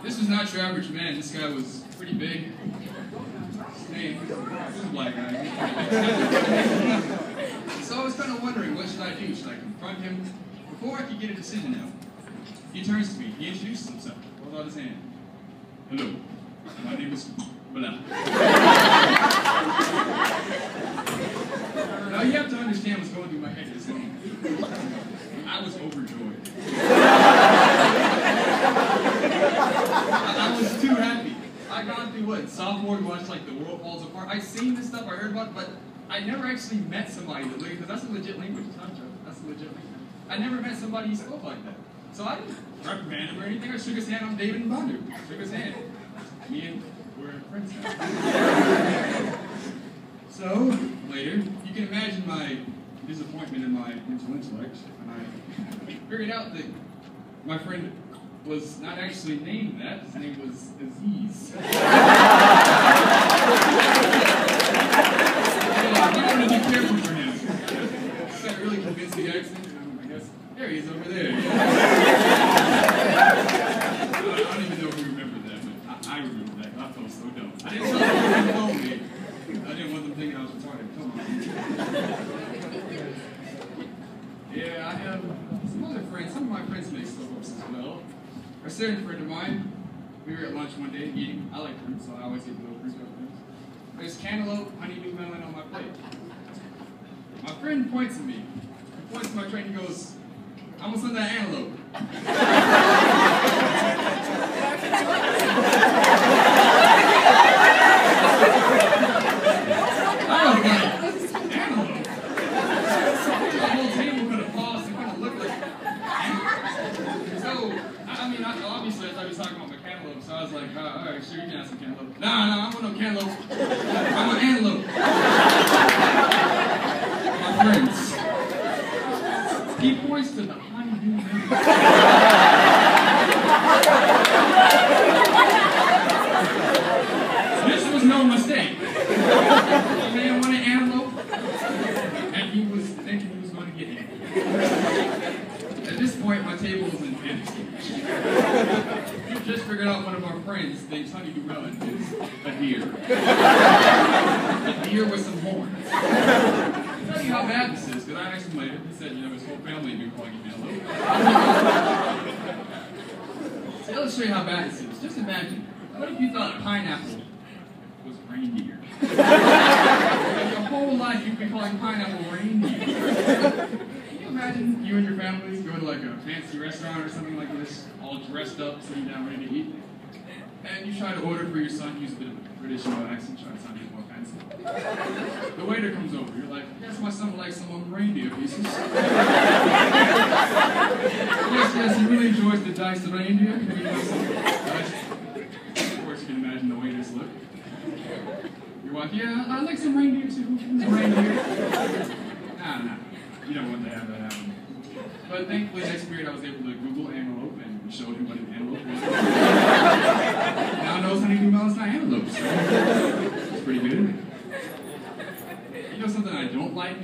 This was not your average man. This guy was pretty big. His name was a black guy. So I was kind of wondering, what should I do? Should I confront him? Before I could get a decision out, he turns to me. He introduces himself. Holds out his hand. Hello, my name is Blah. Now you have to understand what's going through my head at this moment. I was overjoyed. I was too happy. I gone through what, sophomore to watch like The World Falls Apart. I've seen this stuff, I heard about it, but I never actually met somebody that, because that's a legit language, it's not a joke, that's a legit language. I never met somebody who spoke like that. So I didn't reprimand him or anything. I shook his hand on David Mbonu. Shook his hand. Me and we're friends now. So, later, you can imagine my disappointment in my mental intellect when I figured out that my friend was not actually named that. His name was Aziz. I wanted to be careful for him. He's got a really convincing accent. I guess, there he is over there. I don't even know if you remember that, but I remember that. I felt so dumb. I didn't tell them they told me. I didn't want them thinking I was retarded. Come on. Yeah, I have some other friends. Some of my friends make slip-ups as well. A certain friend of mine, we were at lunch one day eating. I like fruit, so I always get little fruit things. There's cantaloupe, honeydew melon on my plate. My friend points at me. He points to my tray and he goes, "I'm gonna send that antelope." I was like, antelope? The whole table could have paused and kind of looked like antelope. So, I mean, obviously I thought he was talking about my cantaloupe, so I was like, all right, sure, you can have some cantaloupe. No, I want no cantaloupe. I want antelope. My friends. He points to the honeydew melon. This was no mistake. The man wanted antelope, and he was thinking he was going to get it. At this point, my table was in panic stage. You just figured out one of our friends thinks honeydew melon is a deer. A deer with some horns. I'll tell you how bad this is, because I asked him later. He said, you know, his whole family had been calling him antelope. To illustrate how bad this is, just imagine, what if you thought a pineapple was reindeer? Like your whole life you've been calling pineapple reindeer. Can you imagine you and your family go to like a fancy restaurant or something like this, all dressed up, sitting down ready to eat, and you try to order for your son, use a bit of a British accent, try to sound a bit more fancy. The waiter comes over, you're like, yes, my son likes some reindeer pieces. Yes, he really enjoys the diced reindeer. Can we have some diced? Of course, you can imagine the waiter's look. Your wife, yeah, I like some reindeer too. Some reindeer. Nah. You don't want to have that happen. But thankfully, next period, I was able to Google antelope and showed him what an antelope was. Now knows honeydew melon's not antelope, so it's pretty good. You know something I don't like?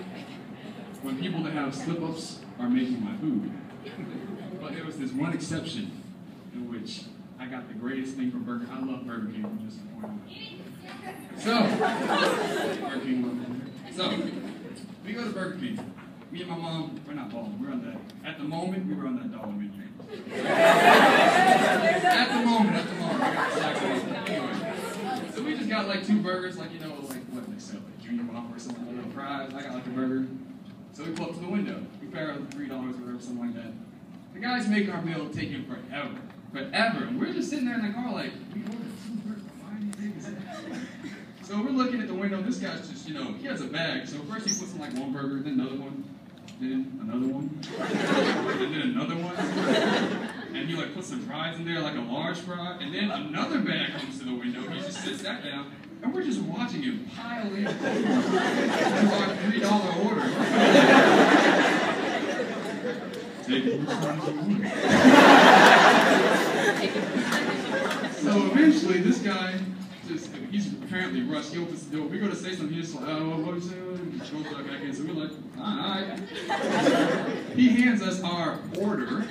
When people that have slip-ups are making my food. But there was this one exception in which I got the greatest thing from Burger King. I love Burger King from just a point. So, Burger King. So, we go to Burger King. Me and my mom, we're not balling. We're on that. At the moment, we were on that dollar menu. At the moment. Anyway, so we just got like 2 burgers, like, you know, like what they sell, like Junior Whopper or something, like little fries. I got like a burger. So we pull up to the window. We pay our $3 or whatever, something like that. The guys making our meal taking forever. And we're just sitting there in the car like, we ordered 2 burgers. Why are you taking so long? So we're looking at the window. This guy's just, you know, he has a bag. So first he puts in like 1 burger, then another one, then another one, and then another one. And he like puts some fries in there, like a large fry. And then another bag comes to the window. He just sits that down. And we're just watching him pile in our $3 order. Take it. So eventually, this guy, he's apparently rushed. He opens the door. We go to say something. He's just like, oh, what are you saying? He goes back in. So we're like, all right. He hands us our order.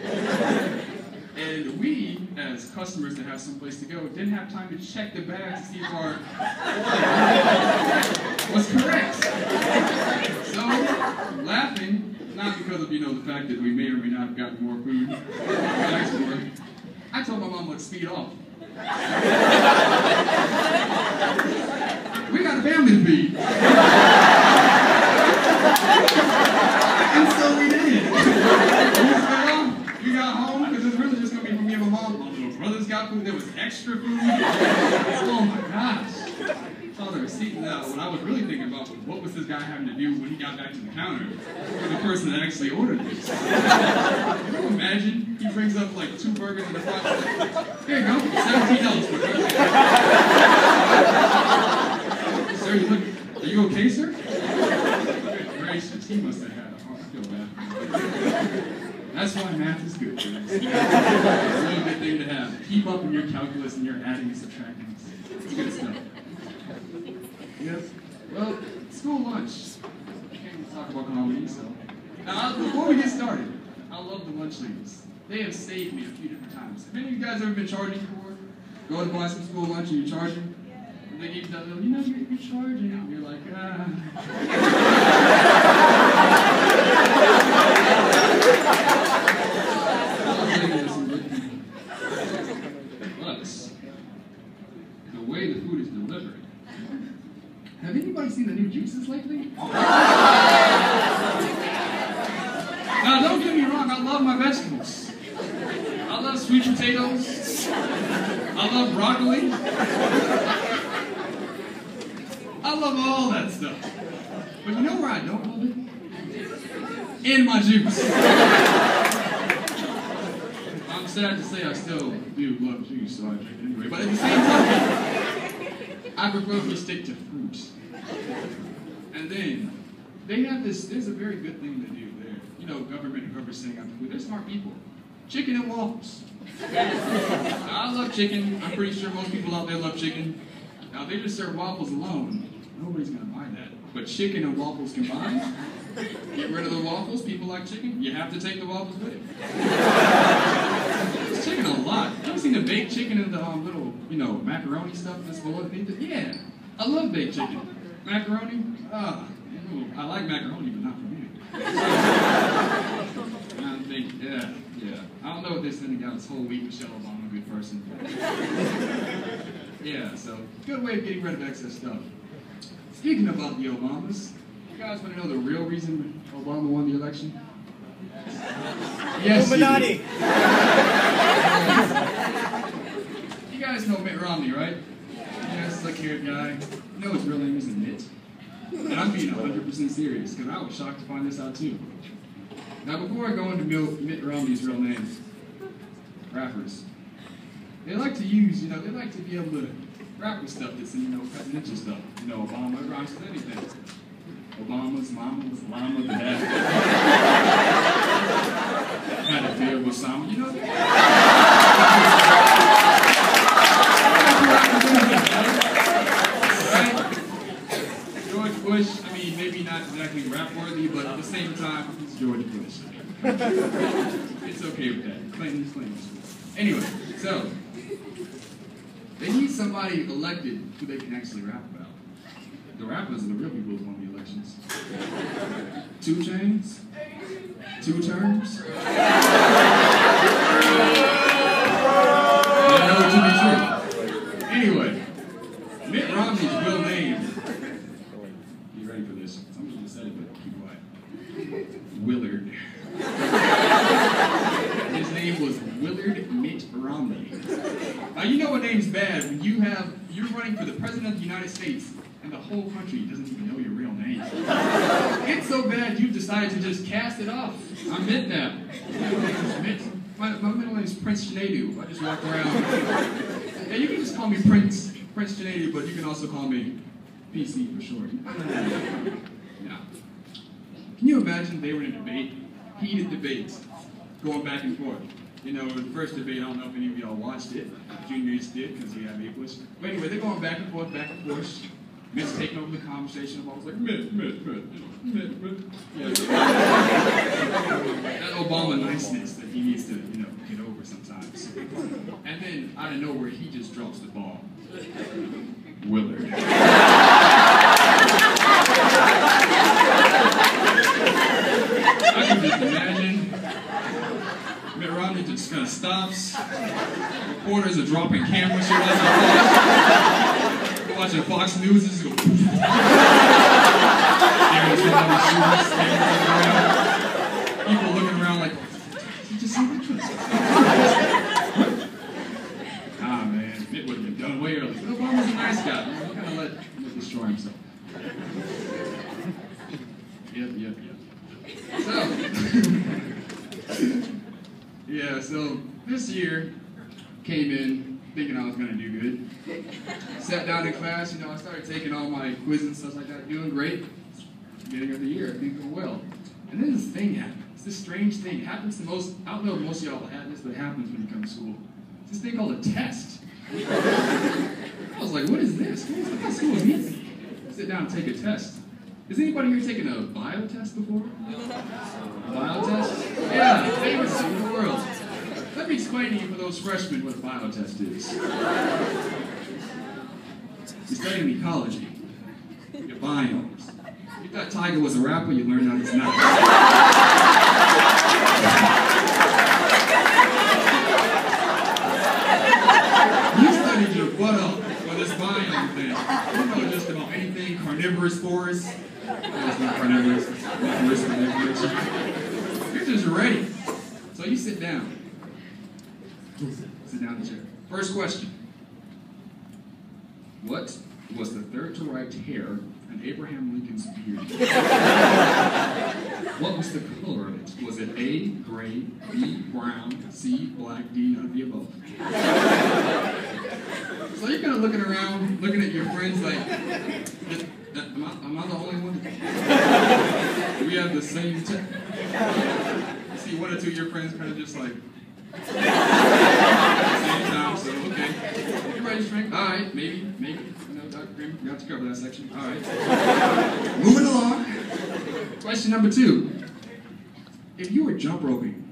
And we, as customers that have someplace to go, didn't have time to check the bag to see if our was correct. So, laughing, not because of, the fact that we may or may not have gotten more food bags for it, I told my mom, let's speed off. We got a family to feed. And so we did. We got home, because it was really just going to be for me and my mom. My little brothers got food. There was extra food. Oh my gosh. I saw the receipt now. What I was really thinking about was, what was this guy having to do when he got back to the counter for the person that actually ordered this? Can you imagine? He brings up like 2 burgers and a fries. Here you go, $17 for it. Sir, are you okay, sir? Gracious, he must have had a heart. I feel bad. That's why math is good. It's a really good thing to have. Keep up in your calculus and your adding and subtracting. It's good stuff. Yep. Well, school lunch. I can't talk about comedy, so. Now, before we get started, I love the lunch ladies. They have saved me a few different times. Have any of you guys ever been charging before? Go to buy some school lunch and you're charging? And they give you that little, you're charging. And you're like, ah. But the way the food is delivered. Have anybody seen the new juices lately? Now, don't get me wrong, I love my vegetables. I love sweet potatoes. I love broccoli. I love all that stuff. But you know where I don't love it? In my juice. I'm sad to say I still do love juice, so I drink it anyway. But at the same time, I prefer to stick to fruit. And then, they have there's a very good thing to do there. Government and whoever's saying I'm food, they're smart people. Chicken and waffles. Now, I love chicken. I'm pretty sure most people out there love chicken. Now, if they just serve waffles alone, nobody's going to buy that. But chicken and waffles combined, get rid of the waffles, people like chicken, you have to take the waffles with it. It's chicken a lot. You ever seen the baked chicken and the little, macaroni stuff that's below the pizza? Yeah, I love baked chicken. Macaroni? I like macaroni, but not for me. I don't know if they're sending out this whole week Michelle Obama, good person. Yeah, so good way of getting rid of excess stuff. Speaking about the Obamas, you guys want to know the real reason Obama won the election? Yes, Illuminati. You guys know Mitt Romney, right? Yes, slick-haired guy. You know his real name isn't Mitt. And I'm being 100% serious, because I was shocked to find this out too. Now, before I go into Mitt Romney's real name, rappers, they like to use, they like to be able to rap with stuff that's in, presidential stuff. Obama rhymes with anything. Obama's mama was llama, the dad had a beer with Osama, George Bush, maybe not exactly rap-worthy, but at the same time, he's George Bush. It's okay with that. Clinton's. Anyway, so, they need somebody elected who they can actually rap about. The rappers are the real people who won the elections. 2 Chainz, 2 terms. I know it to be true. Anyway, Mitt Romney's real name. You ready for this? Somebody just said it, but keep quiet. Willard. His name was Willard Mitt Romney. Now you know a name's bad when you're running for the President of the United States and the whole country doesn't even know your real name. It's so bad you've decided to just cast it off. I'm Mitt now. My middle name is Prince Janadu. I just walk around. Yeah, you can just call me Prince Janadu, but you can also call me PC for short. Yeah. Can you imagine they were in a debate, heated debates, going back and forth? The first debate, I don't know if any of y'all watched it. Juniors did, because you have English. But anyway, they're going back and forth, Mitt's taking over the conversation. I was like, Mitt. Yeah. That Obama niceness that he needs to, get over sometimes. And then, out of nowhere, he just drops the ball. Willard. I can just imagine Mitt Romney just kind of stops. Reporters are dropping camera shit like that. Watching Fox News and just go. People looking around like, did you just see that? Ah man, Mitt would have been done way early. But Obama's a nice guy. He kind of let Mitt destroy himself. Yep. So this year came in thinking I was gonna do good. Sat down in class, I started taking all my quizzes and stuff like that, doing great. Beginning of the year, everything's going well. And then this thing happens, this strange thing. It happens to most, I don't know if most of y'all have had this, but it happens when you come to school. It's this thing called a test. I was like, what is this? What school is easy? Sit down and take a test. Has anybody here taken a bio test before? A bio test? Yeah, favorite thing in the world. Let me explain to you for those freshmen what a bio test is. You're studying ecology, your biomes. You thought Tiger was a rapper, you learned out he's not. You studied your butt off for this biome thing. You know just about anything carnivorous forest. It's not carnivorous, carnivorous. You're just ready. So you sit down. Sit down in the chair. First question. What was the third to right hair on Abraham Lincoln's beard? What was the color of it? Was it A, gray, B, brown, C, black, D, none of the above? So you're kind of looking around, looking at your friends like, am I the only one? We have the same You see one or two of your friends kind of just like, same time, so okay. Everybody's drinking. All right, maybe. Dr. Grimm, you have to cover that section. All right. Moving along. Question number 2. If you were jump roping,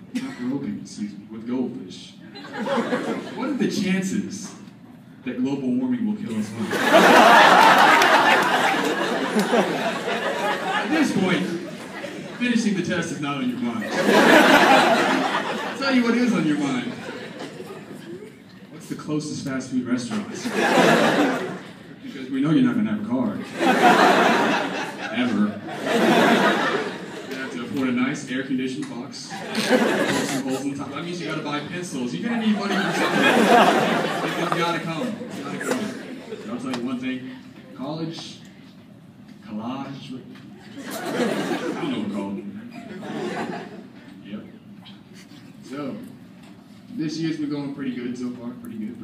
with goldfish, what are the chances that global warming will kill us all? At this point, finishing the test is not on your mind. I'll tell you what is on your mind. What's the closest fast food restaurant? Because we know you're not going to have a car. Ever. You have to afford a nice air-conditioned box. Put some holes in the top. That means you got to buy pencils. You're going to need money for something. It's got to come. It's got to come. But I'll tell you one thing. College, collage, I don't know what it's called. Yep. So, this year's been going pretty good so far. Pretty good.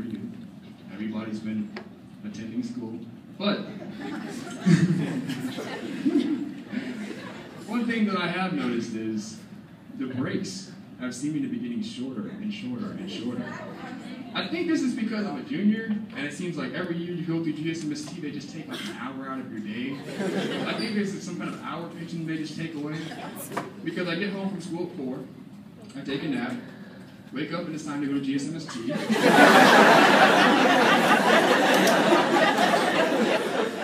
Everybody's been attending school. But, one thing that I have noticed is the breaks have seemed to be getting shorter and shorter and shorter. I think this is because I'm a junior, and it seems like every year you go through GSMST, they just take like an hour out of your day. I think this is some kind of hour pension they just take away. Because I get home from school at 4, I take a nap, wake up and it's time to go to GSMST.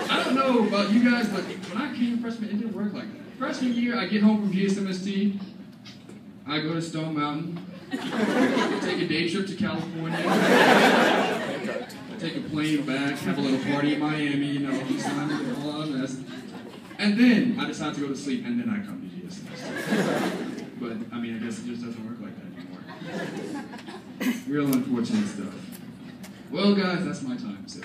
I don't know about you guys, but when I came freshman, it didn't work like that. Freshman year, I get home from GSMST, I go to Stone Mountain, take a day trip to California, I take a plane back, have a little party in Miami, all on this. And then I decide to go to sleep, and then I come to GSMST. But, I mean, I guess it just doesn't work like that anymore. Real unfortunate stuff. Well, guys, that's my time. So.